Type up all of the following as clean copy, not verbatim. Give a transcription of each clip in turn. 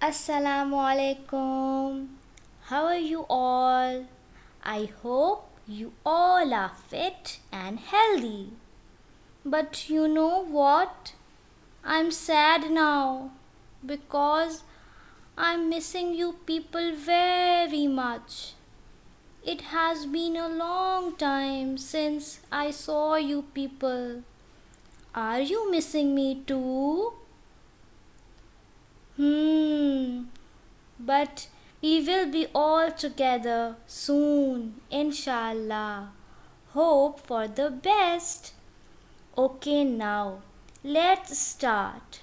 Assalamu alaikum. How are you all? I hope you all are fit and healthy. But you know what? I'm sad now because I'm missing you people very much. It has been a long time since I saw you people. Are you missing me too? But we will be all together soon, inshallah. Hope for the best. Okay, now let's start.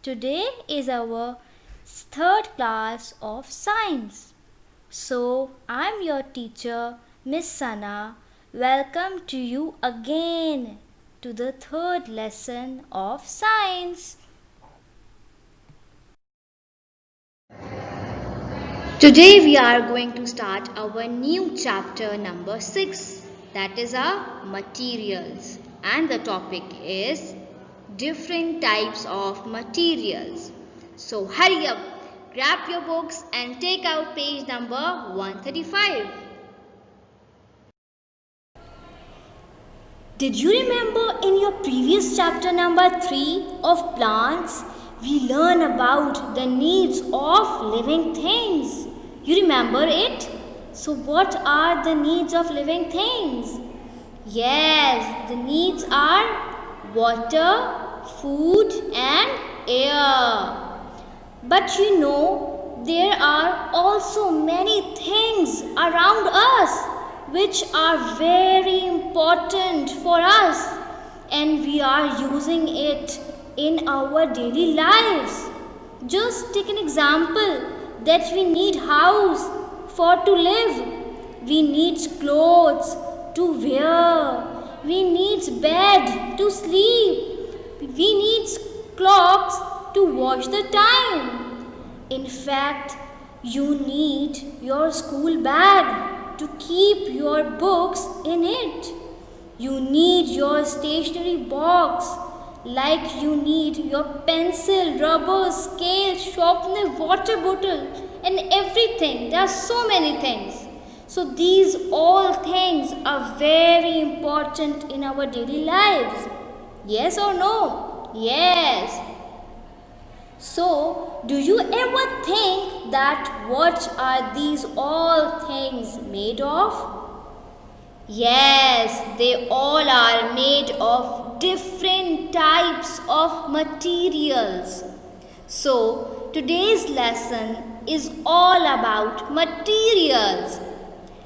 Today is our third class of science. So, I'm your teacher, Miss Sana. Welcome to you again to the third lesson of science. Today we are going to start our new chapter number 6, that is our materials, and the topic is different types of materials. So hurry up, grab your books and take out page number 135. Did you remember in your previous chapter number 3 of plants, we learn about the needs of living things? You remember it? So what are the needs of living things? Yes, the needs are water, food and air. But you know, there are also many things around us which are very important for us, and we are using it in our daily lives. Just take an example that we need house for to live, we need clothes to wear, we need bed to sleep, we need clocks to watch the time. In fact, you need your school bag to keep your books in it. You need your stationery box, like you need your pencil, rubber, scale, sharpener, water bottle and everything. There are so many things. So these all things are very important in our daily lives. Yes or no? Yes. So, do you ever think that what are these all things made of? Yes, they all are made of different types of materials. So, today's lesson is all about materials.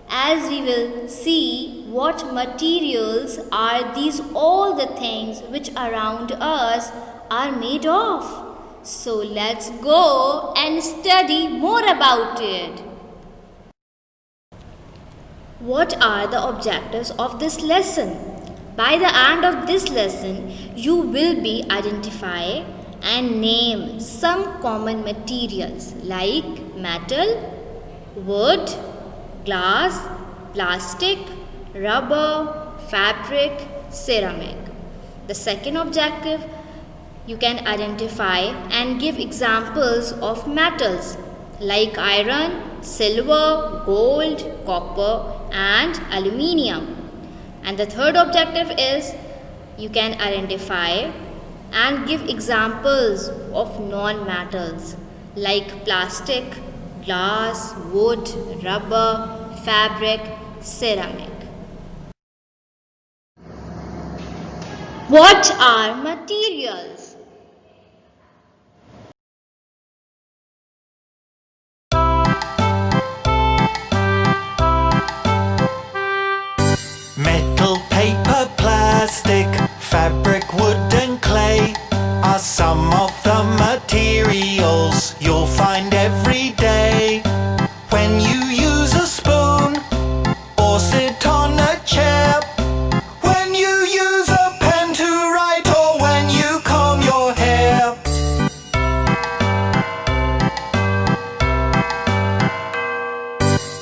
As we will see what materials are these all the things which around us are made of. So, let's go and study more about it. What are the objectives of this lesson? By the end of this lesson, you will be identify and name some common materials like metal, wood, glass, plastic, rubber, fabric, ceramic. The second objective, you can identify and give examples of metals like iron, silver, gold, copper and aluminium. And the third objective is you can identify and give examples of non-metals like plastic, glass, wood, rubber, fabric, ceramic. What are materials? Metal, paper, plastic, fabric, wood and clay are some of the materials you'll find every day. When you use a spoon or sit on a chair, when you use a pen to write or when you comb your hair.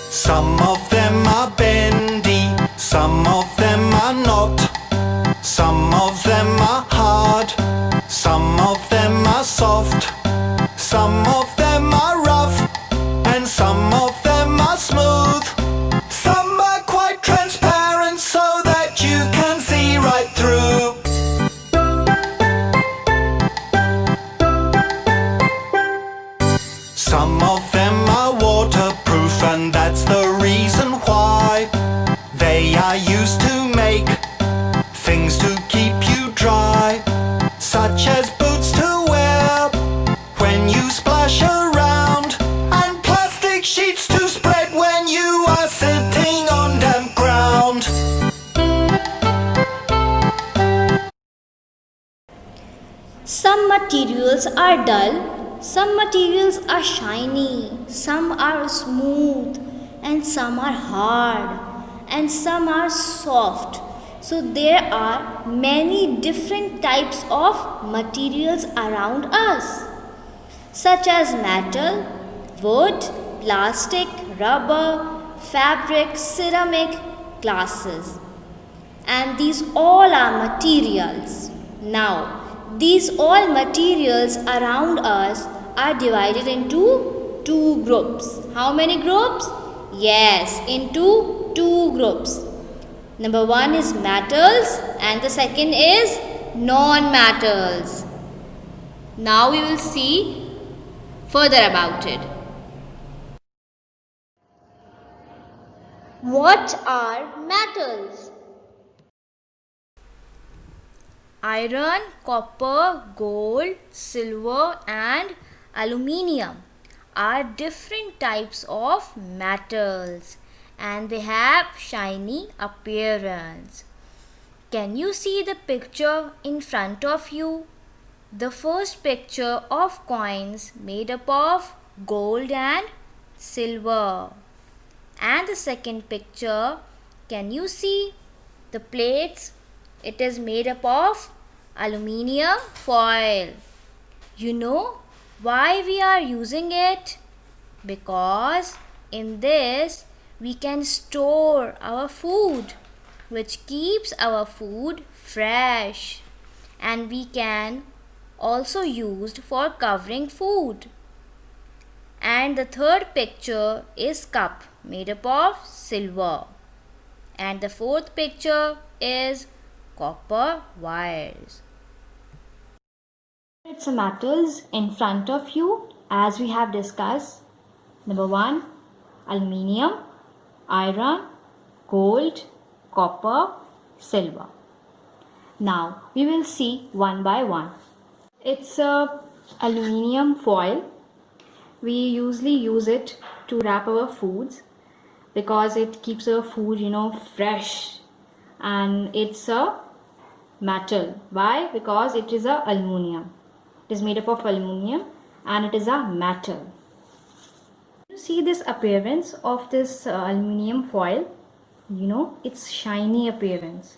Some of them are bendy, some of them are not. Some of them are hard, some of them are soft, some of them are Some of them are waterproof, and that's the reason why. They are used to make things to keep you dry, such as boots to wear when you splash around, and plastic sheets to spread when you are sitting on damp ground. Some materials are dull, some materials are shiny, some are smooth, and some are hard, and some are soft. So there are many different types of materials around us, such as metal, wood, plastic, rubber, fabric, ceramic, glasses. And these all are materials. Now, these all materials around us are divided into two groups. How many groups? Yes, into two groups. Number one is metals and the second is non-metals. Now we will see further about it. What are metals? Iron, copper, gold, silver and aluminium are different types of metals and they have shiny appearance. Can you see the picture in front of you? The first picture of coins made up of gold and silver. And the second picture, can you see the plates? It is made up of aluminium foil. You know why we are using it? Because in this we can store our food, which keeps our food fresh, and we can also used for covering food. And the third picture is cup made up of silver, and the fourth picture is copper wires. It's the metals in front of you as we have discussed. Number one, aluminium, iron, gold, copper, silver. Now we will see one by one. It's a aluminium foil. We usually use it to wrap our foods because it keeps our food fresh, and it's a metal. Why? Because it is a aluminium. It is made up of aluminium and it is a metal. You see this appearance of this aluminium foil? It's shiny appearance.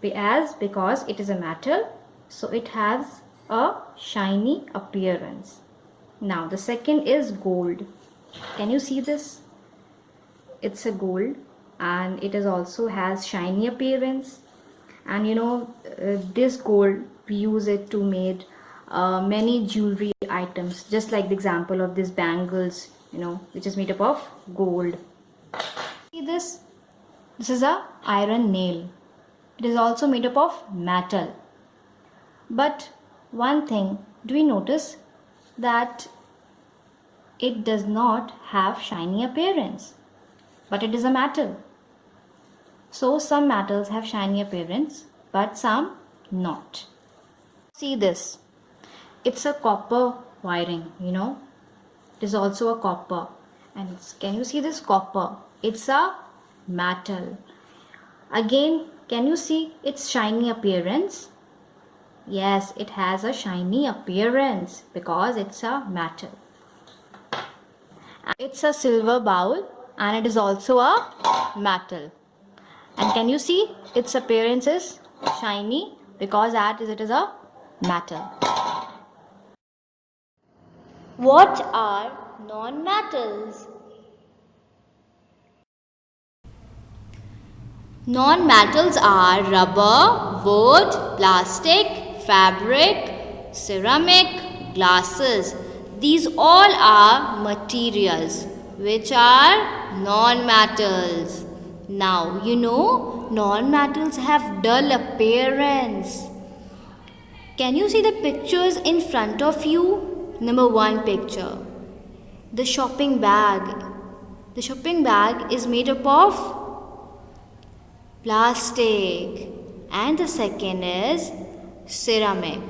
Because it is a metal, so it has a shiny appearance. Now the second is gold. Can you see this? It's a gold and it is also has shiny appearance. And this gold, we use it to make many jewelry items, just like the example of this bangles, which is made up of gold. See this? This is a iron nail. It is also made up of metal. But one thing, do we notice that it does not have shiny appearance, but it is a metal. So some metals have shiny appearance, but some not. See this. It's a copper wiring, It is also a copper. And can you see this copper? It's a metal. Again, can you see its shiny appearance? Yes, it has a shiny appearance because it's a metal. It's a silver bowl and it is also a metal. And can you see its appearance is shiny because it is a metal. What are non-metals? Non-metals are rubber, wood, plastic, fabric, ceramic, glasses. These all are materials which are non-metals. Now non-metals have dull appearance. Can you see the pictures in front of you? Number one picture. the shopping bag. The shopping bag is made up of plastic. And the second is ceramic.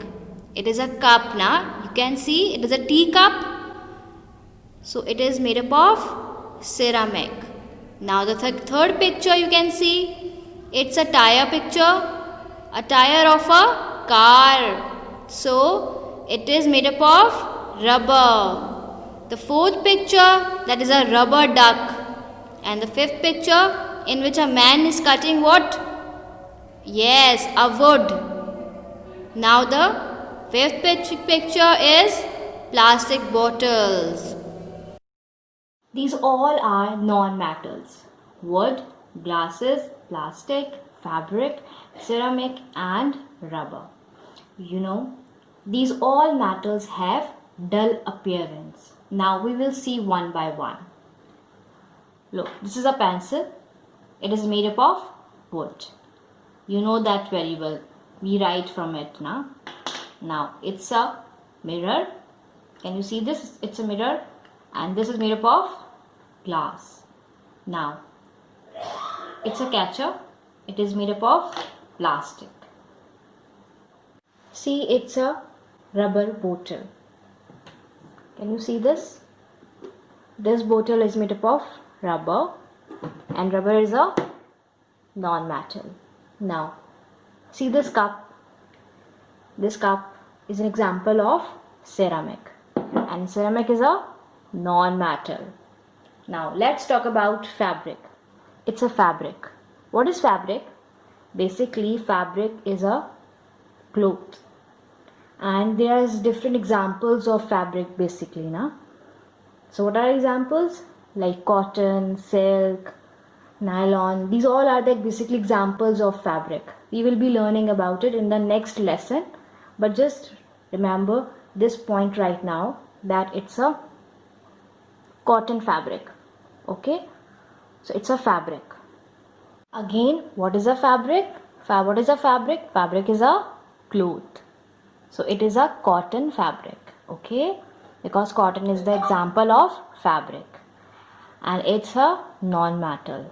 It is a cup now. You can see it is a tea cup. So it is made up of ceramic. Now the third picture you can see. It's a tire picture. A tire of a car. So it is made up of rubber. The fourth picture, that is a rubber duck. And the fifth picture, in which a man is cutting what? Yes, a wood. Now the fifth picture is plastic bottles. These all are non-metals. Wood, glasses, plastic, fabric, ceramic and rubber. You know, these all metals have dull appearance. Now we will see one by one. Look, this is a pencil. It is made up of wood. You know that very well. We write from it now. Now it's a mirror. Can you see this? It's a mirror. And this is made up of glass. Now it's a catcher. It is made up of plastic. See, it's a rubber bottle. Can you see this? This bottle is made up of rubber, and rubber is a non-metal. Now see this cup. This cup is an example of ceramic, and ceramic is a non-metal. Now let's talk about fabric. It's a fabric. What is fabric? Basically, fabric is a cloth, and there's different examples of fabric basically now. So what are examples? Like cotton, silk, nylon. These all are the basically examples of fabric. We will be learning about it in the next lesson, but just remember this point right now, that it's a cotton fabric. Okay, so it's a fabric. Again, what is a fabric? What is a fabric? Fabric is a cloth. So it is a cotton fabric. Okay, because cotton is the example of fabric, and it's a non-metal.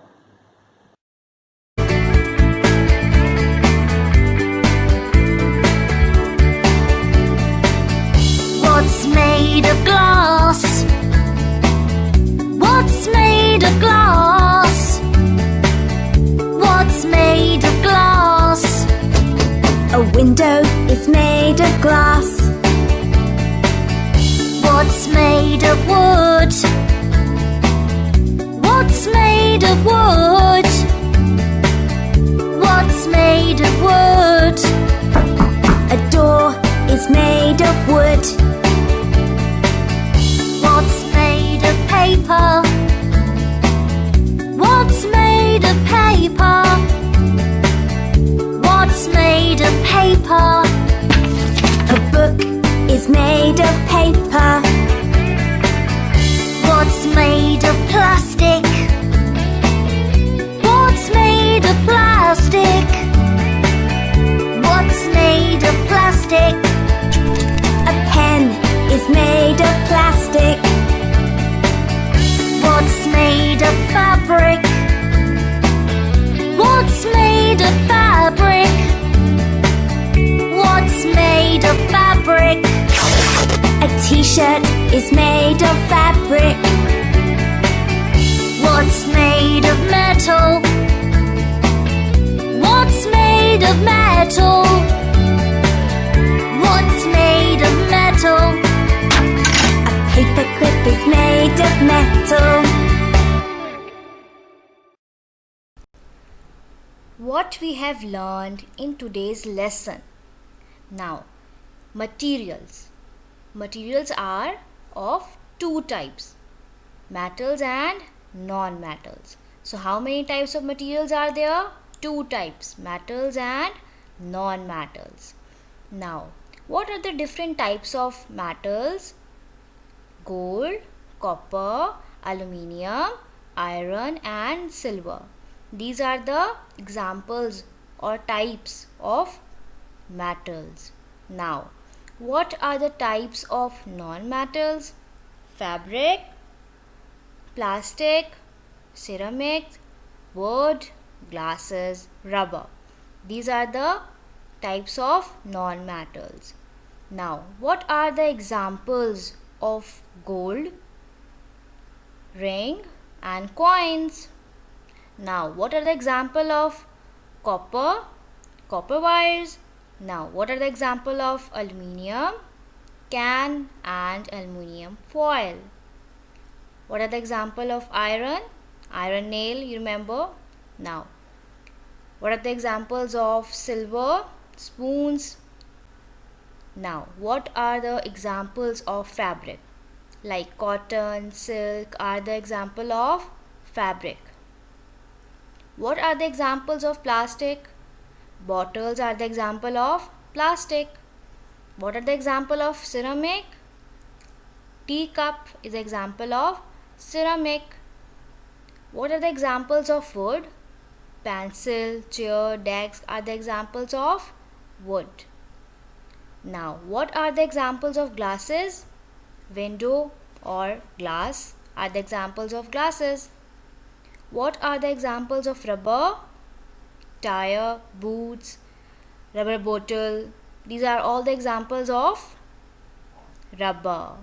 What's made of glass? What's made of glass? What's made of glass? A window is made of glass. What's made of wood? What's made of wood? What's made of wood? A door is made of wood. What's made of paper? What's made of paper? What's made of paper? A book is made of paper. What's made of plastic? What's made of plastic? What's made of plastic? A pen is made of plastic. What's made of fabric? What's made of fabric? What's made of fabric? A t-shirt is made of fabric. What's made of metal? What's made of metal? What's made of metal? A paperclip is made of metal. What we have learned in today's lesson. Now, materials. Materials are of two types, metals and non-metals. So how many types of materials are there? Two types, metals and non-metals. Now, what are the different types of metals? Gold, copper, aluminium, iron and silver. These are the examples or types of metals. Now, what are the types of non-metals? Fabric, plastic, ceramic, wood, glasses, rubber. These are the types of non-metals. Now, what are the examples of gold, ring and coins? Now, what are the example of copper, copper wires? Now, what are the example of aluminium, can and aluminium foil? What are the example of iron, iron nail, you remember? Now, what are the examples of silver, spoons? Now, what are the examples of fabric? Like cotton, silk are the example of fabric. What are the examples of plastic? Bottles are the example of plastic. What are the example of ceramic? Teacup is the example of ceramic. What are the examples of wood? Pencil, chair, desk are the examples of wood. Now, what are the examples of glasses? Window or glass are the examples of glasses. What are the examples of rubber? Tire, boots, rubber bottle. These are all the examples of rubber.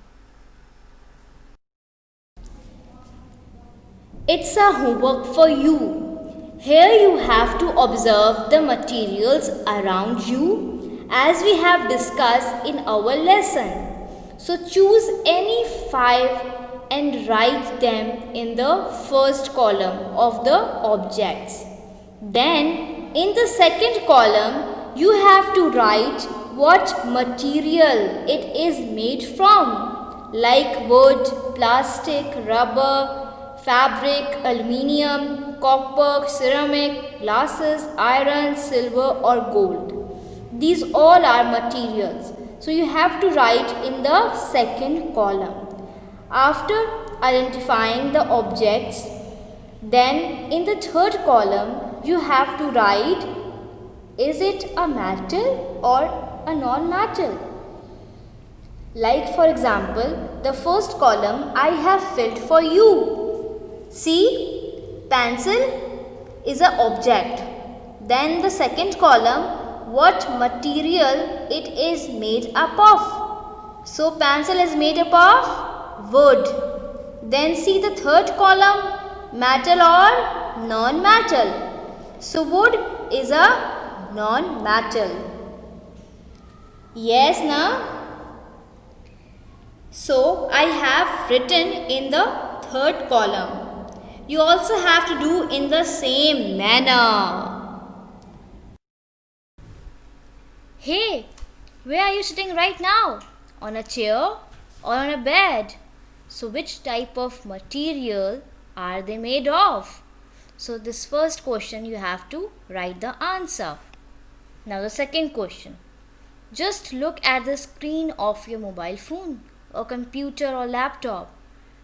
It's a homework for you. Here you have to observe the materials around you as we have discussed in our lesson. So choose any 5 and write them in the first column of the objects. Then in the second column you have to write what material it is made from, like wood, plastic, rubber, fabric, aluminium, copper, ceramic, glasses, iron, silver or gold. These all are materials. So you have to write in the second column. After identifying the objects, then in the third column you have to write, is it a metal or a non-metal? Like for example, the first column I have filled for you. See, pencil is an object. Then the second column, what material it is made up of. So pencil is made up of wood. Then see the third column, metal or non-metal. So wood is a non-metal. Yes, na? So I have written in the third column. You also have to do in the same manner. Hey, where are you sitting right now? On a chair or on a bed? So which type of material are they made of? So this first question you have to write the answer. Now the second question. Just look at the screen of your mobile phone or computer or laptop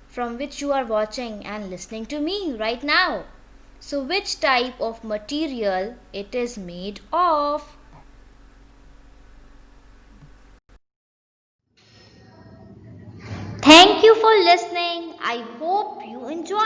from which you are watching and listening to me right now. So which type of material it is made of? Thank you for listening. I hope you enjoyed.